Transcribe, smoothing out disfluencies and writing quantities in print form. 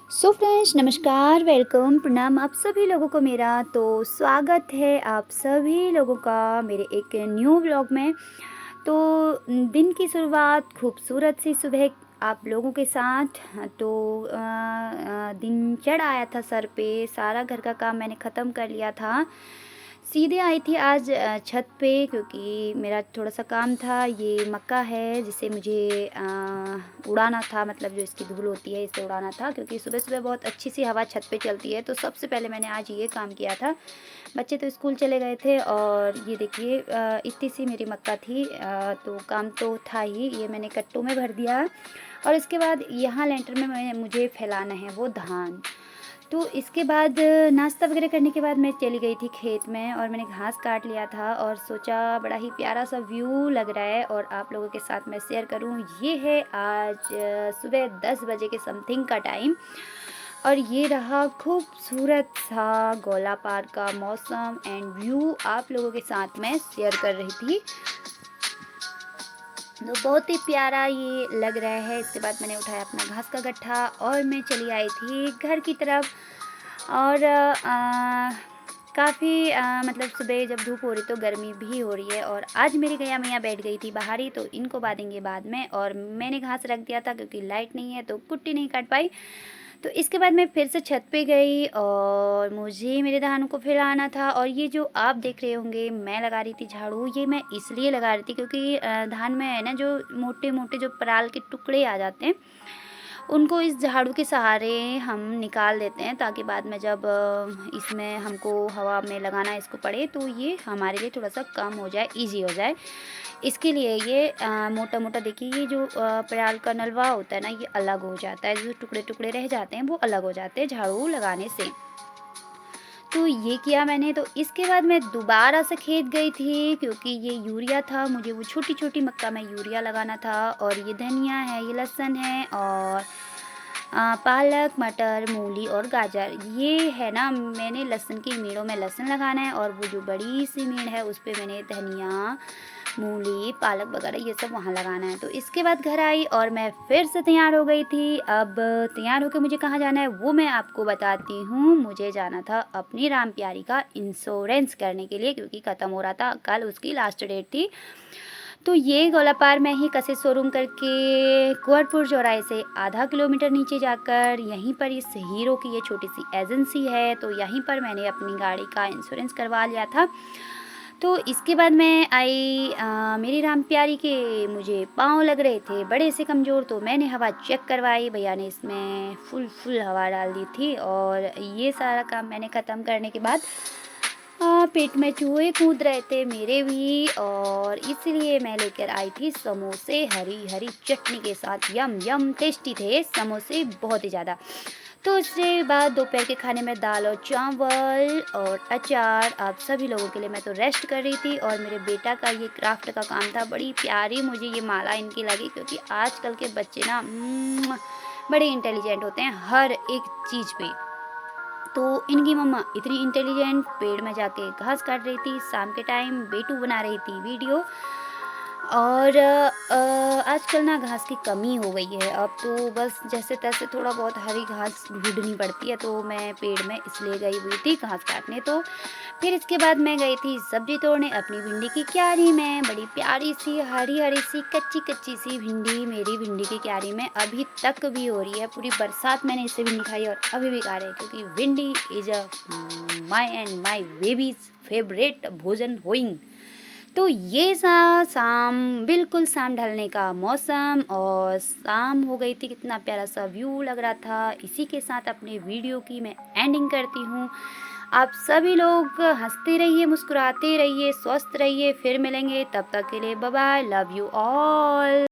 So friends, नमस्कार, welcome, प्रणाम आप सभी लोगों को मेरा तो स्वागत है आप सभी लोगों का मेरे एक न्यू व्लॉग में। तो दिन की शुरुआत खूबसूरत सी सुबह आप लोगों के साथ। तो दिन चढ़ आया था सर पे, सारा घर का काम मैंने ख़त्म कर लिया था। सीधे आई थी आज छत पे, क्योंकि मेरा थोड़ा-सा काम था। ये मक्का है जिसे मुझे उड़ाना था, मतलब जो इसकी धूल होती है इसे उड़ाना था, क्योंकि सुबह-सुबह बहुत अच्छी सी हवा छत पे चलती है। तो सबसे पहले मैंने आज ये काम किया था। बच्चे तो स्कूल चले गए थे और ये देखिए इतनी सी मेरी मक्का थी, तो काम तो था ही। ये मैंने कट्टों में भर दिया और इसके बाद यहाँ लेंटर में मुझे फैलाना है वो धान। तो इसके बाद नाश्ता वगैरह करने के बाद मैं चली गई थी खेत में और मैंने घास काट लिया था और सोचा बड़ा ही प्यारा सा व्यू लग रहा है और आप लोगों के साथ मैं शेयर करूं। ये है आज सुबह 10 बजे के समथिंग का टाइम और ये रहा खूबसूरत सा गोला पार का मौसम एंड व्यू आप लोगों के साथ मैं शेयर कर रही थी। तो बहुत ही प्यारा ये लग रहा है। इसके बाद मैंने उठाया अपना घास का गट्ठा और मैं चली आई थी घर की तरफ। और काफ़ी मतलब सुबह जब धूप हो रही तो गर्मी भी हो रही है और आज मेरी गैया मैया बैठ गई थी बाहर ही, तो इनको बांधेंगे बाद में। और मैंने घास रख दिया था क्योंकि लाइट नहीं है तो कुट्टी नहीं काट पाई। तो इसके बाद मैं फिर से छत पे गई और मुझे मेरे धानों को फैलाना था। और ये जो आप देख रहे होंगे मैं लगा रही थी झाड़ू, ये मैं इसलिए लगा रही थी क्योंकि धान में है ना जो मोटे मोटे जो पराल के टुकड़े आ जाते हैं, उनको इस झाड़ू के सहारे हम निकाल देते हैं, ताकि बाद में जब इसमें हमको हवा में लगाना इसको पड़े तो ये हमारे लिए थोड़ा सा कम हो जाए, इजी हो जाए। इसके लिए ये मोटा मोटा देखिए, ये जो पराल का नलवा होता है ना, ये अलग हो जाता है। जो टुकड़े टुकड़े रह जाते हैं वो अलग हो जाते हैं झाड़ू लगाने से। तो ये किया मैंने। तो इसके बाद मैं दोबारा से खेत गई थी क्योंकि ये यूरिया था, मुझे वो छोटी छोटी मक्का में यूरिया लगाना था। और ये धनिया है, ये लहसुन है और पालक, मटर, मूली और गाजर ये है ना। मैंने लहसुन की मेड़ों में लहसुन लगाना है और वो जो बड़ी सी मेड़ है उस पे मैंने धनिया, मूली, पालक वगैरह ये सब वहाँ लगाना है। तो इसके बाद घर आई और मैं फिर से तैयार हो गई थी। अब तैयार होकर मुझे कहाँ जाना है वो मैं आपको बताती हूँ। मुझे जाना था अपनी राम प्यारी का इंश्योरेंस करने के लिए, क्योंकि ख़त्म हो रहा था, कल उसकी लास्ट डेट थी। तो ये गोलापार में ही कसे शोरूम करके कुंवरपुर चौराहे से आधा किलोमीटर नीचे जाकर यहीं पर इस हीरो की ये छोटी सी एजेंसी है। तो यहीं पर मैंने अपनी गाड़ी का इंश्योरेंस करवा लिया था। तो इसके बाद मैं आई, मेरी राम प्यारी के मुझे पाँव लग रहे थे बड़े से कमज़ोर, तो मैंने हवा चेक करवाई। भैया ने इसमें फुल हवा डाल दी थी और ये सारा काम मैंने ख़त्म करने के बाद पेट में चूहे कूद रहे थे मेरे भी, और इसलिए मैं लेकर आई थी समोसे हरी हरी चटनी के साथ। यम यम टेस्टी थे समोसे, बहुत ही ज़्यादा। तो उसके बाद दोपहर के खाने में दाल और चावल और अचार आप सभी लोगों के लिए। मैं तो रेस्ट कर रही थी और मेरे बेटा का ये क्राफ्ट का काम था। बड़ी प्यारी मुझे ये माला इनकी लगी, क्योंकि आजकल के बच्चे ना बड़े इंटेलिजेंट होते हैं हर एक चीज़ पे। तो इनकी मम्मा इतनी इंटेलिजेंट पेड़ में जाके घास काट रही थी, शाम के टाइम बेटू बना रही थी वीडियो। और आजकल ना घास की कमी हो गई है, अब तो बस जैसे तैसे थोड़ा बहुत हरी घास ढूंढनी पड़ती है। तो मैं पेड़ में इसलिए गई हुई थी घास काटने। तो फिर इसके बाद मैं गई थी सब्जी तोड़ने अपनी भिंडी की क्यारी में। बड़ी प्यारी सी हरी हरी सी कच्ची कच्ची सी भिंडी मेरी भिंडी की क्यारी में अभी तक भी हो रही है। पूरी बरसात मैंने इससे भिंडी खाई और अभी भी खा रहे हैं, क्योंकि भिंडी is a my and my babies favourite भोजन होइंग। तो ये शाम, बिल्कुल शाम ढलने का मौसम और शाम हो गई थी, कितना प्यारा सा व्यू लग रहा था। इसी के साथ अपने वीडियो की मैं एंडिंग करती हूँ। आप सभी लोग हंसते रहिए, मुस्कुराते रहिए, स्वस्थ रहिए। फिर मिलेंगे, तब तक के लिए bye bye, love you all.